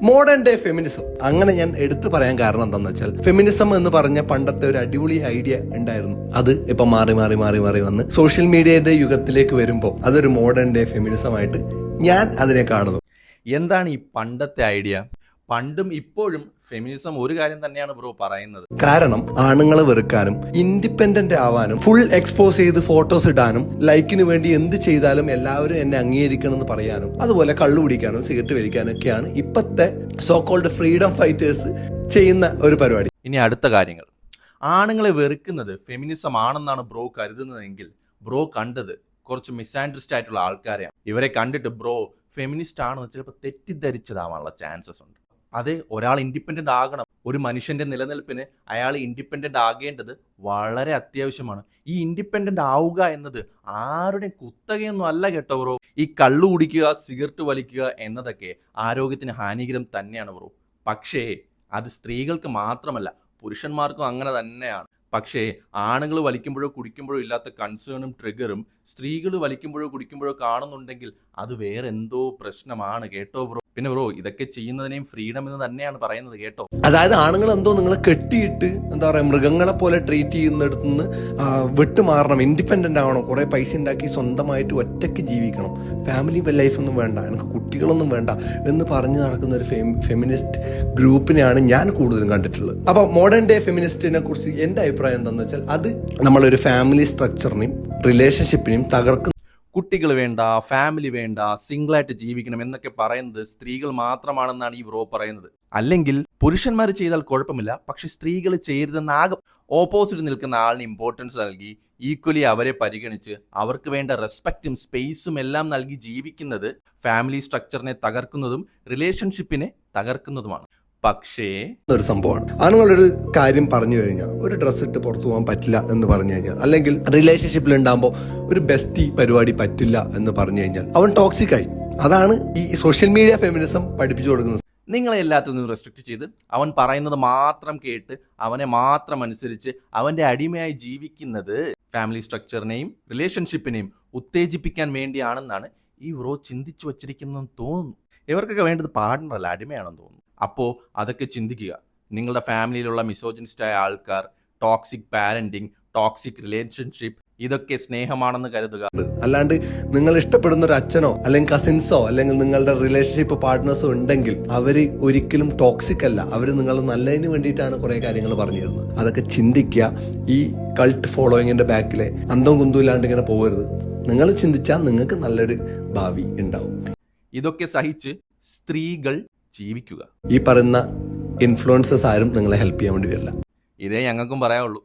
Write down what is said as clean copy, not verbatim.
Modern day feminism അങ്ങനെ ഞാൻ എടുത്തു പറയാൻ കാരണം എന്താണെന്ന് വെച്ചാൽ ഫെമിനിസം എന്ന് പറഞ്ഞ പണ്ടത്തെ ഒരു അടിപൊളി ഐഡിയ ഉണ്ടായിരുന്നു. അത് ഇപ്പൊ മാറി വന്ന് സോഷ്യൽ മീഡിയയുടെ യുഗത്തിലേക്ക് വരുമ്പോൾ അതൊരു മോഡേൺ ഡേ ഫെമിനിസം ആയിട്ട് ഞാൻ അതിനെ കാണുന്നു. എന്താണ് ഈ പണ്ടത്തെ ഐഡിയ? പണ്ടും ഇപ്പോഴും ഫെമിനിസം ഒരു കാര്യം തന്നെയാണ് ബ്രോ പറയുന്നത്. കാരണം ആണുങ്ങളെ വെറുക്കാനും ഇൻഡിപെൻഡന്റ് ആവാനും ഫുൾ എക്സ്പോസ് ചെയ്ത് ഫോട്ടോസ് ഇടാനും ലൈക്കിന് വേണ്ടി എന്ത് ചെയ്താലും എല്ലാവരും എന്നെ അംഗീകരിക്കണം എന്ന് പറയാനും അതുപോലെ കള്ളു കുടിക്കാനും സിഗരറ്റ് വലിക്കാനും ഒക്കെയാണ് ഇപ്പത്തെ സോ കോൾഡ് ഫ്രീഡം ഫൈറ്റേഴ്സ് ചെയ്യുന്ന ഒരു പരിപാടി. ഇനി അടുത്ത കാര്യങ്ങൾ, ആണുങ്ങളെ വെറുക്കുന്നത് ഫെമിനിസം ആണെന്നാണ് ബ്രോ കരുതുന്നതെങ്കിൽ ബ്രോ കണ്ടത് കുറച്ച് മിസ്ആൻഡർസ്റ്റാൻഡ് ആയിട്ടുള്ള ആൾക്കാരെയാണ്. ഇവരെ കണ്ടിട്ട് ബ്രോ ഫെമിനിസ്റ്റ് ആണെന്ന് ചിലപ്പോൾ തെറ്റിദ്ധരിച്ചതാവാനുള്ള ചാൻസസ് ഉണ്ട്. അതെ, ഒരാൾ ഇൻഡിപെൻഡന്റ് ആകണം. ഒരു മനുഷ്യന്റെ നിലനിൽപ്പിന് അയാൾ ഇൻഡിപെൻഡന്റ് ആകേണ്ടത് വളരെ അത്യാവശ്യമാണ്. ഈ ഇൻഡിപെൻഡന്റ് ആവുക എന്നത് ആരുടെയും കുത്തകയൊന്നും അല്ല കേട്ടോ ബ്രോ. ഈ കള്ളു കുടിക്കുക, സിഗരറ്റ് വലിക്കുക എന്നതൊക്കെ ആരോഗ്യത്തിന് ഹാനികരം തന്നെയാണ് ബ്രോ. പക്ഷേ അത് സ്ത്രീകൾക്ക് മാത്രമല്ല, പുരുഷന്മാർക്കും അങ്ങനെ തന്നെയാണ്. പക്ഷേ ആണുങ്ങൾ വലിക്കുമ്പോഴോ കുടിക്കുമ്പോഴോ ഇല്ലാത്ത കൺസേണും ട്രിഗറും സ്ത്രീകൾ വലിക്കുമ്പോഴോ കുടിക്കുമ്പോഴോ കാണുന്നുണ്ടെങ്കിൽ അത് വേറെ എന്തോ പ്രശ്നമാണ് കേട്ടോ ബ്രോ. പിന്നെ ബ്രോ, ഇതൊക്കെ ചെയ്യുന്നതിനെയും ഫ്രീഡം എന്ന് തന്നെയാണ് പറയുന്നത് കേട്ടോ. അതായത് ആണുങ്ങൾ എന്തോ നിങ്ങളെ കെട്ടിയിട്ട് എന്താ പറയാ മൃഗങ്ങളെ പോലെ ട്രീറ്റ് ചെയ്യുന്നിടത്ത് നിന്ന് വിട്ടുമാറണം, ഇൻഡിപെൻഡന്റ് ആവണം, കുറെ പൈസ ഉണ്ടാക്കി സ്വന്തമായിട്ട് ഒറ്റയ്ക്ക് ജീവിക്കണം, ഫാമിലി ലൈഫൊന്നും വേണ്ട, എനിക്ക് കുട്ടികളൊന്നും വേണ്ട എന്ന് പറഞ്ഞു നടക്കുന്ന ഒരു ഫെമിനിസ്റ്റ് ഗ്രൂപ്പിനെയാണ് ഞാൻ കൂടുതലും കണ്ടിട്ടുള്ളത്. അപ്പൊ മോഡേൺ ഡേ ഫെമിനിസ്റ്റിനെ കുറിച്ച് എന്റെ അഭിപ്രായം എന്താണെന്ന് വെച്ചാൽ അത് നമ്മളൊരു ഫാമിലി സ്ട്രക്ചറിനെയും റിലേഷൻഷിപ്പിനെയും തകർക്കുന്ന, കുട്ടികൾ വേണ്ട, ഫാമിലി വേണ്ട, സിംഗിളായിട്ട് ജീവിക്കണം എന്നൊക്കെ പറയുന്നത് സ്ത്രീകൾ മാത്രമാണെന്നാണ് ഈ ബ്രോ പറയുന്നത്. അല്ലെങ്കിൽ പുരുഷന്മാർ ചെയ്താൽ കുഴപ്പമില്ല, പക്ഷെ സ്ത്രീകൾ ചെയ്യരുതെന്നാകും. ഓപ്പോസിറ്റ് നിൽക്കുന്ന ആളിന് ഇമ്പോർട്ടൻസ് നൽകി ഈക്വലി അവരെ പരിഗണിച്ച് അവർക്ക് വേണ്ട റെസ്പെക്റ്റും സ്പേസും എല്ലാം നൽകി ജീവിക്കുന്നത് ഫാമിലി സ്ട്രക്ചറിനെ തകർക്കുന്നതും റിലേഷൻഷിപ്പിനെ തകർക്കുന്നതുമാണ്. പക്ഷേ ഒരു സംഭവമാണ്. ആണുങ്ങളൊരു കാര്യം പറഞ്ഞു കഴിഞ്ഞാൽ, ഒരു ഡ്രസ്സ് ഇട്ട് പുറത്തു പോകാൻ പറ്റില്ല എന്ന് പറഞ്ഞു കഴിഞ്ഞാൽ, അല്ലെങ്കിൽ റിലേഷൻഷിപ്പിൽ ഉണ്ടാകുമ്പോൾ ഒരു ബെസ്റ്റി പരിപാടി പറ്റില്ല എന്ന് പറഞ്ഞു കഴിഞ്ഞാൽ അവൻ ടോക്സിക് ആയി. അതാണ് ഈ സോഷ്യൽ മീഡിയ ഫെമിനിസം പഠിപ്പിച്ചു കൊടുക്കുന്നത്. നിങ്ങളെ എല്ലാത്തിൽ നിന്നും റെസ്ട്രിക്ട് ചെയ്ത് അവൻ പറയുന്നത് മാത്രം കേട്ട് അവനെ മാത്രം അനുസരിച്ച് അവൻ്റെ അടിമയായി ജീവിക്കുന്നത് ഫാമിലി സ്ട്രക്ചറിനെയും റിലേഷൻഷിപ്പിനെയും ഉത്തേജിപ്പിക്കാൻ വേണ്ടിയാണെന്നാണ് ഈ ബ്രോ ചിന്തിച്ചു വച്ചിരിക്കുന്നതെന്ന് തോന്നുന്നു. ഇവർക്കൊക്കെ വേണ്ടത് പാർട്ണറല്ല, അടിമയാണെന്ന് തോന്നുന്നു. അപ്പോൾ അതൊക്കെ ചിന്തിക്കുക. നിങ്ങളുടെ ഫാമിലിയിലുള്ള മിസോജിനിസ്റ്റായ ആൾക്കാർ, ടോക്സിക് പാരന്റിങ്, ടോക്സിക് റിലേഷൻഷിപ്പ്, ഇതൊക്കെ സ്നേഹമാണെന്ന് കരുതുക. അല്ലാണ്ട് നിങ്ങൾ ഇഷ്ടപ്പെടുന്ന ഒരു അച്ഛനോ അല്ലെങ്കിൽ കസിൻസോ അല്ലെങ്കിൽ നിങ്ങളുടെ റിലേഷൻഷിപ്പ് പാർട്ട്നേഴ്സോ ഉണ്ടെങ്കിൽ അവര് ഒരിക്കലും ടോക്സിക് അല്ല. അവര് നിങ്ങൾ നല്ലതിന് വേണ്ടിയിട്ടാണ് കുറെ കാര്യങ്ങൾ പറഞ്ഞു തരുന്നത്. അതൊക്കെ ചിന്തിക്കുക. ഈ കൾട്ട് ഫോളോയിങ്ങിന്റെ ബാക്കിലെ അന്തം കുന്തും ഇല്ലാണ്ട് ഇങ്ങനെ പോകരുത്. നിങ്ങൾ ചിന്തിച്ചാൽ നിങ്ങൾക്ക് നല്ലൊരു ഭാവി ഉണ്ടാവും. ഇതൊക്കെ സഹിച്ച് സ്ത്രീകൾ ജീവിക്കുക. ഈ പറയുന്ന ഇൻഫ്ലുവൻസേഴ്സ് ആരും നിങ്ങളെ ഹെൽപ്പ് ചെയ്യാൻ വേണ്ടി വരില്ല. ഇതേ ഞങ്ങൾക്കും പറയാനുള്ളൂ.